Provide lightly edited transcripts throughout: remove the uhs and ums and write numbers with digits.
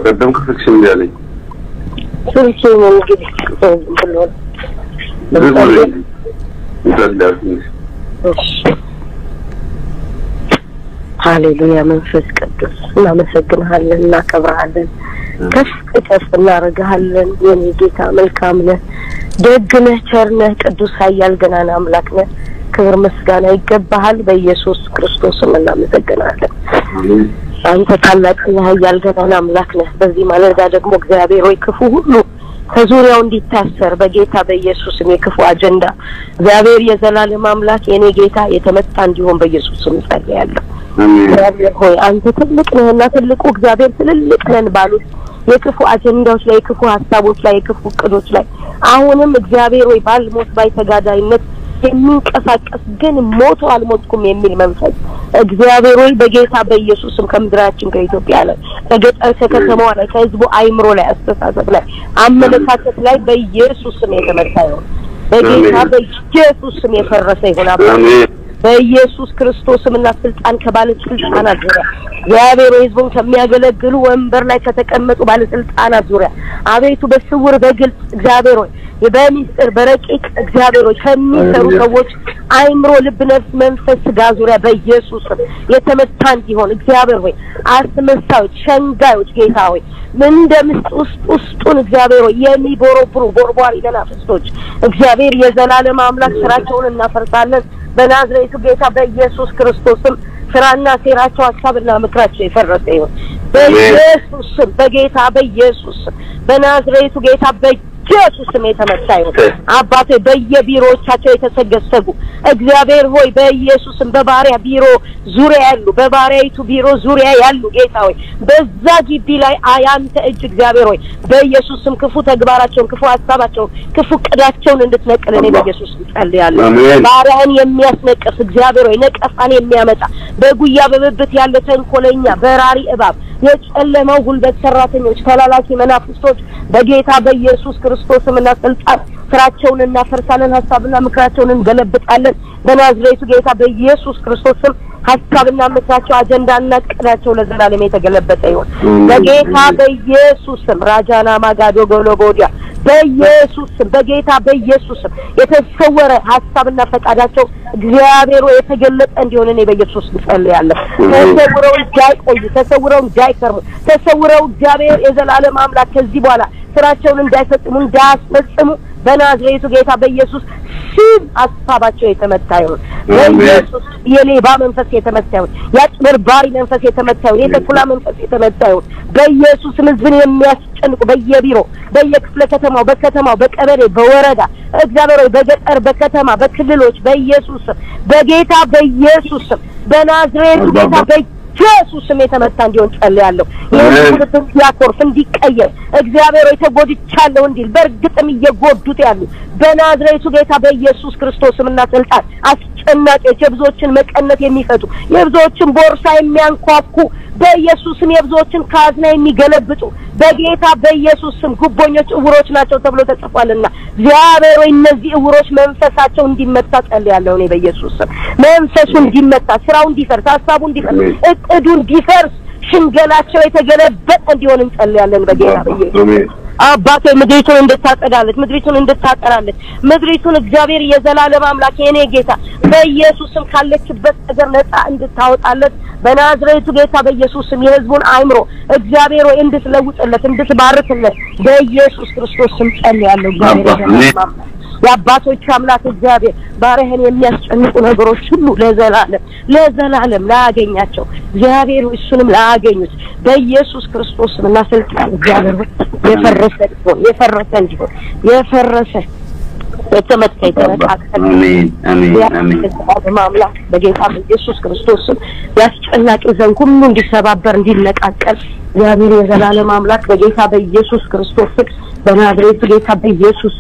በቀደም ክፍክሽን ያለኝ ስልኬ ነው እንግዲህ ብሎ ሃሌሉያ መንፈስ ቅዱስ እናመሰግንሃለን እናከብርሃለን ከፍ ከፍ እናረጋለን የኔ ጌታ መልካም ነህ ደግ ነህ ቸር ነህ ቅዱስ ኃያል ገናና አምላክ ነህ ክብር ምስጋና ይገባሃል በኢየሱስ ክርስቶስ እናመሰግናለን አንተ ታላቅ ኃያል ገናና አምላክ ነህ በዚህ ማለዳ ደግሞ እግዚአብሔር ሆይ ክፉ ሁሉ ከዙሪያው እንዲታሰር በጌታ በኢየሱስ የክፉ አጀንዳ እግዚአብሔር የዘላለም አምላክ የኔ ጌታ የተመታ እንዲሆን በኢየሱስ ስም ጸልያለሁ እግዚአብሔር ሆይ አንተ ትልቅ ነህና ትልቁ እግዚአብሔር ትልቅ ነን ባሉት የክፉ አጀንዳዎች ላይ የክፉ ሐሳቦች ላይ የክፉ ቅዶች ላይ አሁንም እግዚአብሔር ሆይ ባልሞት ባይተጋዳይነት የሚንቀሳቀስ ግን ሞቶ አልሞትኩም የሚል መንፈስ እግዚአብሔር ሆይ በጌታ በኢየሱስም ከምድራችን ከኢትዮጵያ ላይ ከገጠር ከተማው ላይ ከህዝቡ አይምሮ ላይ አስተሳሰብ ላይ አመለካከት ላይ በኢየሱስም የተመታ ይሁን በጌታ በኢየሱስም የፈረሰ ይሁን አሜን በኢየሱስ ክርስቶስምና ስልጣን ከባለስልጣናት ዙሪያ እግዚአብሔር ህዝቡን ከሚያገለግሉ ወንበር ላይ ከተቀመጡ ባለስልጣናት ዙሪያ አቤቱ በስውር በግልጽ እግዚአብሔር ሆይ በሚስጥር በረቂቅ እግዚአብሔር ሆይ ከሚሰሩ ሰዎች አይምሮ ልብ ነፍስ መንፈስ ሥጋ ዙሪያ በኢየሱስ የተመታ እንዲሆን እግዚአብሔር ሆይ አስመሳዮች ሸንጋዮች ጌታ ሆይ ምን እንደምስጥ ውስጡን እግዚአብሔር ሆይ የሚቦረብሩ ቦርቧሪ መናፍስቶች እግዚአብሔር የዘላለም አምላክ ስራቸውን እናፈርሳለን በናዝሬቱ ጌታ በኢየሱስ ክርስቶስም ስራና ሴራቸው ሐሳብና ምክራቸው የፈረሰ ይሁን በኢየሱስ በጌታ በኢየሱስ በናዝሬቱ ጌታ በኢየሱስ የተመታ ይሁን አባቴ በየቢሮዎቻቸው የተሰገሰጉ እግዚአብሔር ሆይ በኢየሱስ በባሪያ ቢሮ ዙሪያ ያሉ በባሪያይቱ ቢሮ ዙሪያ ያሉ ጌታ ሆይ በዛ ግቢ ላይ አያንተ እጅ እግዚአብሔር ሆይ በኢየሱስ ክፉ ተግባራቸውን ክፉ ሐሳባቸውን ክፉ ቅዳቸውን እንድትነቅል እኔ በኢየሱስ ጸልያለሁ ባሪያህን የሚያስነቅስ እግዚአብሔር ሆይ ነቀፋን የሚያመጣ በጉያ በብብት ያለ ተንኮለኛ በራሪ እባብ የጨለማው ጉልበት ሰራተኞች ተላላኪ መናፍስቶች በጌታ በኢየሱስ ክርስቶስምና ስልጣን ስራቸውን እናፈርሳለን ሐሳብና ምክራቸውን እንገለብጣለን በናዝሬቱ ጌታ በኢየሱስ ክርስቶስም ሐሳብና ምክራቸው አጀንዳና ቅዳቸው ለዘላለም የተገለበጠ ይሁን በጌታ በኢየሱስ ራጃና ማጋዶ ጎሎጎዲያ በኢየሱስ በጌታ በኢየሱስ የተሰወረ ሐሳብና ፈቃዳቸው እግዚአብሔር የተገለጠ እንዲሆን እኔ በኢየሱስ ጸልያለሁ ተሰውረው እንዳይቆዩ ተሰውረው እንዳይከርሙ ተሰውረው እግዚአብሔር የዘላለም አምላክ ከዚህ በኋላ ስራቸውን እንዳይፈጽሙ እንዳያስፈጽሙ በናዝሬቱ ጌታ በኢየሱስ ስም ሐሳባቸው የተመታ ይሁን በኢየሱስ የሌባ መንፈስ የተመታ ይሁን ያጭበርባሪ መንፈስ የተመታ ይሁን የተኩላ መንፈስ የተመታ ይሁን በኢየሱስ ህዝብን የሚያስጨንቁ በየቢሮ በየክፍለ ከተማው በከተማው በቀበሌ በወረዳ እግዚአብሔር በገጠር በከተማ በክልሎች በኢየሱስ በጌታ በኢየሱስ በናዝሬቱ ጌታ ኢየሱስ የተመታ እንዲሆን ጸልያለሁ የሁሉም ያኮርፍ እንዲቀየር እግዚአብሔር የተጎድቻለሁ እንዲል በርግጥም እየጎዱት ያሉ በናዝሬቱ ጌታ በኢየሱስ ክርስቶስምና ስልጣን አስጨናቂዎች የብዙዎችን መቀነት የሚፈቱ የብዙዎችን ቦርሳ የሚያንኳኩ በኢየሱስም የብዙዎችን ካዝና የሚገለብጡ በጌታ በኢየሱስም ጉቦኞች እውሮች ናቸው ተብሎ ተጽፏልና እግዚአብሔር እነዚህ እውሮች መንፈሳቸው እንዲመታ ጸልያለሁ እኔ በኢየሱስ መንፈሱ እንዲመታ ስራው እንዲፈርስ ሐሳቡ እንዲፈርስ እቅዱ እንዲፈርስ ሽንገላቸው የተገለበጠ እንዲሆን እንጸልያለን በጌታ በኢየሱስ አባቴ ምድሪቱን እንድታጸዳለት ምድሪቱን እንድታጠራለት ምድሪቱን እግዚአብሔር የዘላለም አምላክ የኔ ጌታ በኢየሱስም ካለችበት ነገር ነፃ እንድታወጣለት በናዝሬቱ ጌታ በኢየሱስም የህዝቡን አይምሮ እግዚአብሔር ወይ እንድትለውጥለት እንድትባርክለት በኢየሱስ ክርስቶስ ስም ጸልያለሁ እግዚአብሔር የአባቶች አምላክ እግዚአብሔር ባሪያህን የሚያስጨንቁ ነገሮች ሁሉ ለዘላለም ላያገኛቸው እግዚአብሔር እሱንም ላያገኙት በኢየሱስ ክርስቶስና ስልጣን እግዚአብሔር የፈረሰ እንዲሆን የፈረሰ የተመታ የተነቃቀለ አሜን ማምላክ በጌታ በኢየሱስ ክርስቶስ ያስጨናቂ ዘንግ ሁሉ እንዲሰባበር እንዲነቃቀል እግዚአብሔር የዘላለም አምላክ በጌታ በኢየሱስ ክርስቶስ በናዝሬቱ ጌታ በኢየሱስ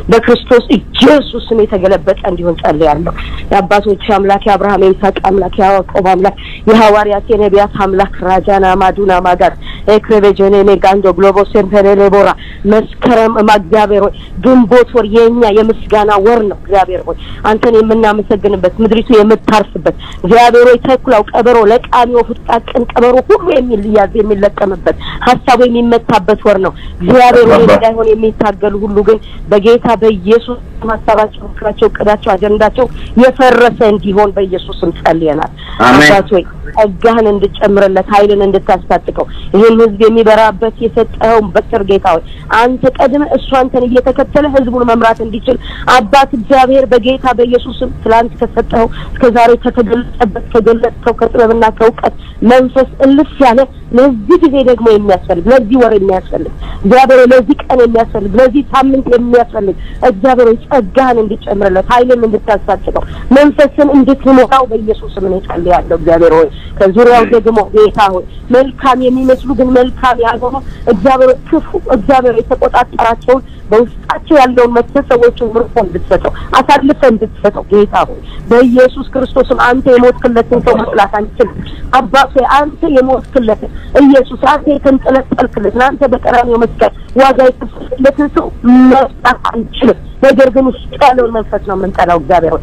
በክርስቶስ ኢየሱስ የተገለበጠ እንዲሆን ጸልያለሁ የአባቶች አምላክ የአብርሃም የይስሐቅ አምላክ የያዕቆብ አምላክ የሐዋርያት የነቢያት አምላክ ራጃና ማዱና ማጋር ኤክሬቬጀኔ ሜጋንዶ ግሎቦ ሴምፐሬሌቦራ መስከረም እግዚአብሔር ሆይ ግንቦት ወር የኛ የምስጋና ወር ነው እግዚአብሔር ሆይ አንተን የምናመሰግንበት ምድሪቱ የምታርፍበት እግዚአብሔር ሆይ ተኩላው ቀበሮ ለቃሚው ፍጥቃቅን ቀበሮ ሁሉ የሚልያዝ የሚለቀምበት ሐሳቡ የሚመታበት ወር ነው እግዚአብሔር ሆይ እንዳይሆን የሚታገሉ ሁሉ ግን በጌታ በኢየሱስ ሐሳባቸው ፍራቸው ቀዳቸው አጀንዳቸው የፈረሰ እንዲሆን በኢየሱስም ጸልየናል አባት ሆይ ጸጋህን እንድጨምርለት ኃይልን እንድታስታጥቀው ይሄን ህዝብ የሚበራበት የሰጠው በትር ጌታ ሆይ አንተ ቀድመ እሱ አንተን እየተከተለ ህዝቡን መምራት እንዲችል አባት እግዚአብሔር በጌታ በኢየሱስም ትላንት ከሰጠው እስከዛሬ ከተገለጸበት ከገለጸው ከጥበብና ከእውቀት መንፈስ እልፍ ያለ ለዚህ ጊዜ ደግሞ የሚያስፈልግ ለዚህ ወር የሚያስፈልግ እግዚአብሔር ለዚህ ቀን የሚያስፈልግ ለዚህ ሳምንት የሚያስፈልግ እግዚአብሔር ጸጋህን እንድጨምርለት ኃይልን እንድታስታጥቀው መንፈስን እንድትሞላው በኢየሱስም ነው ጸልያለሁ እግዚአብሔር ሆይ ከዙሪያው ደግሞ ጌታ ሆይ መልካም የሚመስሉ ግን መልካም ያልሆኑ እግዚአብሔር ክፉ እግዚአብሔር የተቆጣጣራቸው በውስጣቸው ያለውን መተሰቦችን ምርኮ እንድትሰጠው አሳልፈህ እንድትሰጠው ጌታ ሆይ በኢየሱስ ክርስቶስም አንተ የሞትክለትን ሰው መስላት አንችልም አባቴ አንተ የሞትክለትን ኢየሱስ አንተ የተንጠለጠልክለት አንተ በቀራንዮ መስቀል ዋጋ የከፈልክለትን ሰው መስላት አንችልም ነገር ግን ውስጥ ያለውን መንፈስ ነው የምንጠላው እግዚአብሔር ሆይ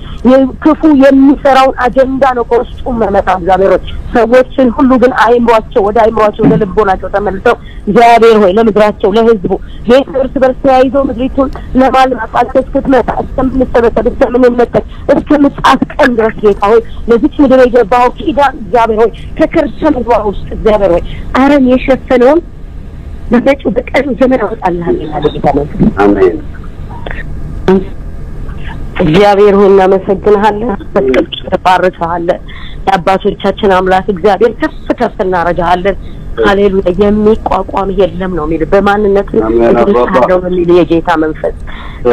ክፉ የሚሰራውን አጀንዳ ነው ከውስጡ መመታ እግዚአብሔር ሆይ ሰዎችን ሁሉ ግን አይምሯቸው ወደ ልቦናቸው ተመልሰው እግዚአብሔር ሆይ ለምድራቸው ለህዝቡ የእርስ በርስ ተያይዘው ምድሪቱን ለማልማት እስክትመጣ እስከምንሰበሰብ እስከምንመጠቅ እስከምጽአት ቀን ድረስ ጌታ ሆይ ለዚች ምድር የገባው ኪዳን እግዚአብሔር ሆይ ከከርሰ ምድሯ ውስጥ እግዚአብሔር ሆይ አረም የሸፈነውን በመጪው በቀኑ ዘመን አወጣልሃለሁ ጌታ ነው አሜን እግዚአብሔር ሆይ እናመሰግንሃለን በቅዱስ ተባረክሃለን የአባቶቻችን አምላክ እግዚአብሔር ከፍ እናረጋለን ሃሌሉያ የሚቋቋም የለም ነው የሚል በማንነቱ ተገለጠው የሚል የጌታ መንፈስ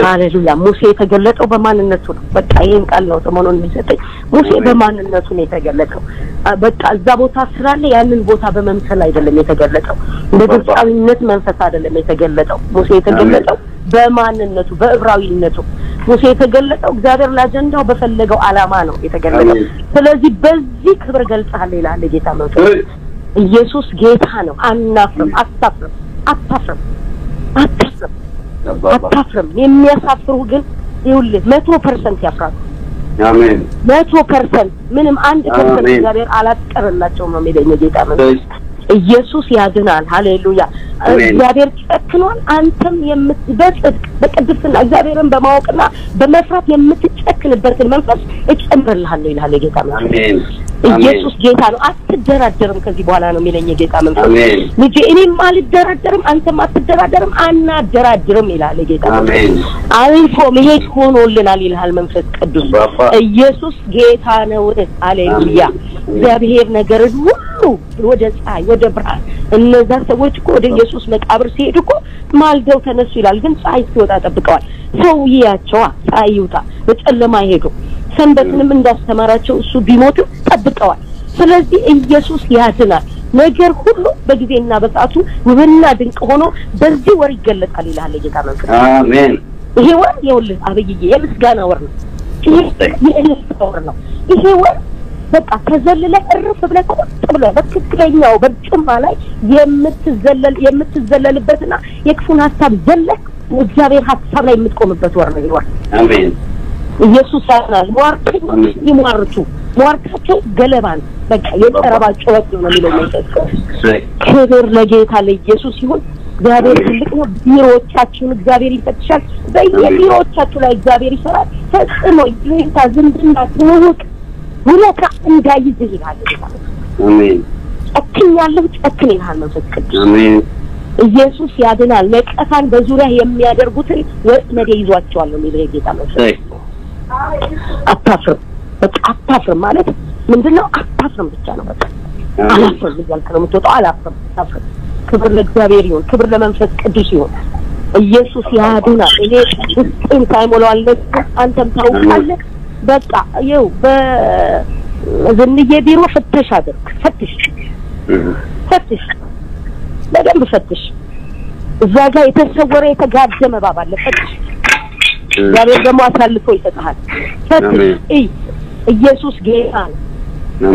ሃሌሉያ ሙሴ የተገለጠው በማንነቱ ነው በቃ ይሄን ቃል ነው ተመኖን የሚሰጠኝ ሙሴ በማንነቱ ነው የተገለጠው በቃ እዛ ቦታ ስላለ ያንን ቦታ በመምሰል አይደለም የተገለጠው በግብፃዊነት መንፈስ አይደለም የተገለጠው ሙሴ የተገለጠው በማንነቱ በዕብራዊነቱ ሙሴ የተገለጠው እግዚአብሔር ለአጀንዳው በፈለገው ዓላማ ነው የተገለጠው ስለዚህ በዚህ ክብር ገልጸሃል ይላል ጌታ መንፈስ ኢየሱስ ጌታ ነው አናፍርም አታፍርም የሚያሳፍሩ ግን ይኸውልህ 100% ያፍራሉ አሜን 100% ምንም 1% እግዚአብሔር አላስቀረላቸውም ነው የሚለኝ ጌታ መንፈስ ኢየሱስ ያድናል ሃሌሉያ እግዚአብሔር ጨክኗል አንተም የምትበጽድቅ በቅድስና እግዚአብሔርን በማወቅና በመፍራት የምትጨክንበትን መንፈስ እጨምርልሃለሁ ይላል ጌታ መንፈስ ኢየሱስ ጌታ ነው አትደራደርም ከዚህ በኋላ ነው የሚለኝ ጌታ መንፈስ ልጄ እኔም አልደራደርም አንተም አትደራደርም አናደራድርም ይላል ጌታ መንፈስ አልፎ መሄድ ሆኖልናል ይላል መንፈስ ቅዱስ ኢየሱስ ጌታ ነው ሃሌሉያ እግዚአብሔር ነገርን ሁሉ ወደ ፀሐይ ወደ ብርሃን እነዛ ሰዎች ወደ ኢየሱስ መቃብር ሲሄዱ ማልደው ተነሱ ይላል ግን ፀሐይ ሲወጣ ተጠብቀዋል ሰው ይያቸው ፀሐይ ይውጣ በጨለማ ሄዱ ሰንበትንም እንዳስተማራቸው እሱ ቢሞቱ ተጠብቀዋል ስለዚህ ኢየሱስ ያድናል ነገር ሁሉ በጊዜና በሰዓቱ ውብና ድንቅ ሆኖ በዚህ ወር ይገለጣል ይላል ጌታ መንፈስ አሜን ይሄ ወር ይኸውልህ አብይዬ የምስጋና ወር ነው የእልልታ ወር ነው ይሄ ወር በቃ ከዘለለ እርፍ ብለህ ቁጥ ብለህ በትክክለኛው በጭማ ላይ የምትዘለልበትና የክፉን ሐሳብ ዘለህ እግዚአብሔር ሐሳብ ላይ የምትቆምበት ወር ነው ይወር አሜን ኢየሱስ ያናል ሟርታቸው ገለባን በቃ የጠረባ ጩኸት ነው የሚለው መንፈስ ክብር ለጌታ ለኢየሱስ ይሁን እግዚአብሔር ትልቅ ነው ቢሮዎቻችሁን እግዚአብሔር ይፈትሻል በየቢሮዎቻችሁ ላይ እግዚአብሔር ይሰራል ፈጽሞ ይሄታ ዝምድና ትውውቅ ሁለታ እንዳይዝ ይላል አሜን ጨክኛለሁ ጨክን ይላል መንፈስ ቅዱስ አሜን ኢየሱስ ያድናል ለቀፋን በዙሪያ የሚያደርጉትን ወጥመድ ይዟቸዋል ነው የሚለው ጌታ መንፈስ አታፍርም ማለት ምንድነው አታፍርም ብቻ ነው በቃ አላፍርም ይላል ከመጥቶ አላፍርም ክብር ለእግዚአብሔር ይሁን ክብር ለመንፈስ ቅዱስ ይሁን ኢየሱስ ያድናል እኔ ውስጤን ሳይሞላው አንተም ታውቃለህ በቃ ይው በዝንዬ ቢሮ ፈተሽ አድርግ ፈትሽ ለደንብ ፈትሽ እዛ ጋር የተሰወረ የተጋደመ ባባ አለ ፈትሽ እግዚአብሔር ደግሞ አሳልፎ ይሰጣል ፈትሽ ኢየሱስ ጌታ ነው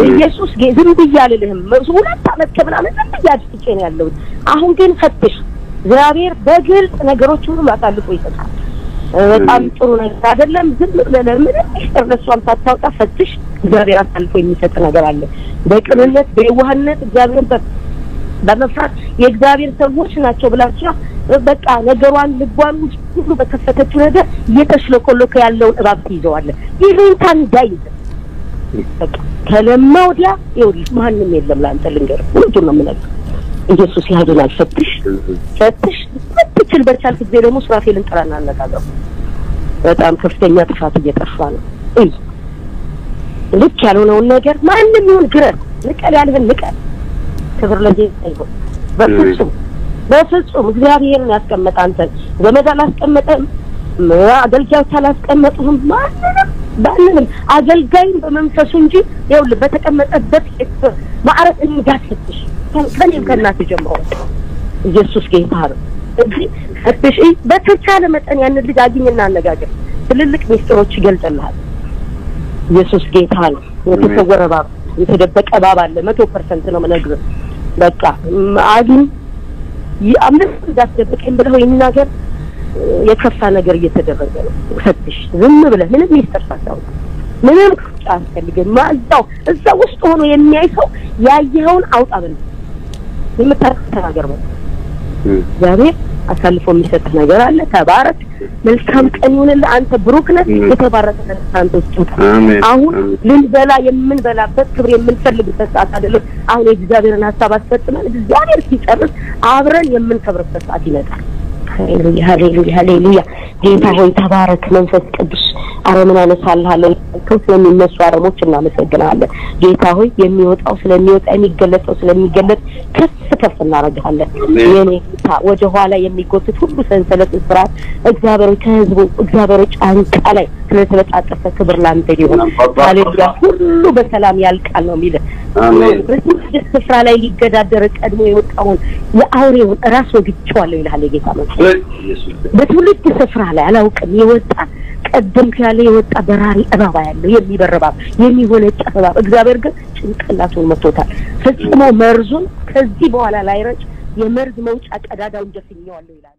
ኢየሱስ ዝም ብያለልህም ሁለት ዓመት ከምናምን ዝም ብያድርጬ ነው ያለው አሁን ግን ፈትሽ እግዚአብሔር በግልጽ ነገሮችን ሁሉ አሳልፎ ይሰጣል በጣም ጥሩ ነገር አይደለም ዝም ብለህ ምንም ይስተርለሷን ታጣጣ ፈትሽ እግዚአብሔር አሳልፎ የሚሰጥ ነገር አለ በቅንነት በዋህነት እግዚአብሔርን በመፍራት የእግዚአብሔር ሰዎች ናቸው ብላችሁ በቃ ነገሯን ልቧን ሁሉ በከፈተችው ነገር እየተሽለኮለከ ያለው እባብ ይዘዋል ይሉንታን ዳይዝ በቃ ከለማውዲያ ይኸውልህ ማንንም የለም ላንተ ልንገር ሁሉም ነው የምነግርህ ኢየሱስ ያድናል ፈትሽ በቻልክ ጊዜ ደግሞ ሱራፌልን ጠራና አነጋገሩ በጣም ከፍተኛ ጥፋት እየጠፋ ነው ልክ ያልሆነውን ነገር ማንንም ይሁን ግረን ንቀል ያልህን ንቀል ክብር ለጌታ ይሁን በፍጹም እግዚአብሔርን ያስቀመጠ አንተን ዘመድ አላስቀመጠም አገልጋዮች አላስቀመጡህም ማንንም አገልጋይን በመንፈሱ እንጂ ይኸውልህ በተቀመጠበት ማዕረግ እንዳትፈትሽ ከኔም ከእናት ጀምሮ ኢየሱስ ጌታ ነው እሺ በተቻለ መጠን ያን ልጅ አግኝና አነጋገር ትልልቅ ሚስጥሮች ይገልጽልሃል ኢየሱስ ጌታ ነው የተሰወረ ባብ የተደበቀ ባብ አለ 100% ነው መነግርህ በቃ አግኝ ያምንስ እንዳትደብቀኝ ብለው ይናገር የከፋ ነገር እየተደረገ ነው ፈትሽ ዝም ብለህ ምንም ሚስጥር ሳታውቅ ምንም አስፈልገን ማዛው እዛ ውስጥ ሆኖ የሚያይ ሰው ያየኸውን አውጣ በል የምታስተናገር ነው እግዚአብሔር አሳልፎ የሚሰጥ ነገር አለ ተባረክ መልካም ቀን ይሁንልህ አንተ ብሩክ ነህ የተባረከ አንተ ውስጥ አሁን ልንበላ የምንበላበት ክብር የምንፈልግበት ሰዓት አይደለም አሁን የእግዚአብሔርን ሐሳብ አስፈጽመን እግዚአብሔር ሲጨርስ አብረን የምንከብርበት ሰዓት ይመጣል ሃሌሉያ ጌታ ሆይ ተባረክ መንፈስ ቅዱስ አረምን አነሳልሃለሁ ስለሚነሱ አረሞች እናመሰግናለን ጌታ ሆይ የሚወጣው ስለሚወጣ የሚገለጠው ስለሚገለጥ ከፍ እናረጋለን የኔ ጌታ ወደ ኋላ የሚጎትት ሁሉ ሰንሰለት ስራት እግዚአብሔር ከህዝቡ እግዚአብሔር ጫንቃ ላይ ስለተለጣጠፈ ክብር ላንተ ይሁን ሃሌሉያ ሁሉ በሰላም ያልቃል ነው የሚለው አሜን በዚህ ስፍራ ላይ ሊገዳደር ቀድሞ የወጣውን የአውሬውን ራስ ወግጫዋለሁ ይላል ጌታ መንፈስ በትውልድ ስፍራ ላይ አላውቅም የወጣ ቀደም ያለ የወጣ በራሪ እባብ ያለው የሚበረባ የሚወለጭ እባብ እግዚአብሔር ግን ጭንቅላቱን መቶታል ፈጽሞ መርዙን ከዚህ በኋላ ላይ ረጭ የመርዝ መውጫ ቀዳዳውን ደፍኛዋለሁ ይላል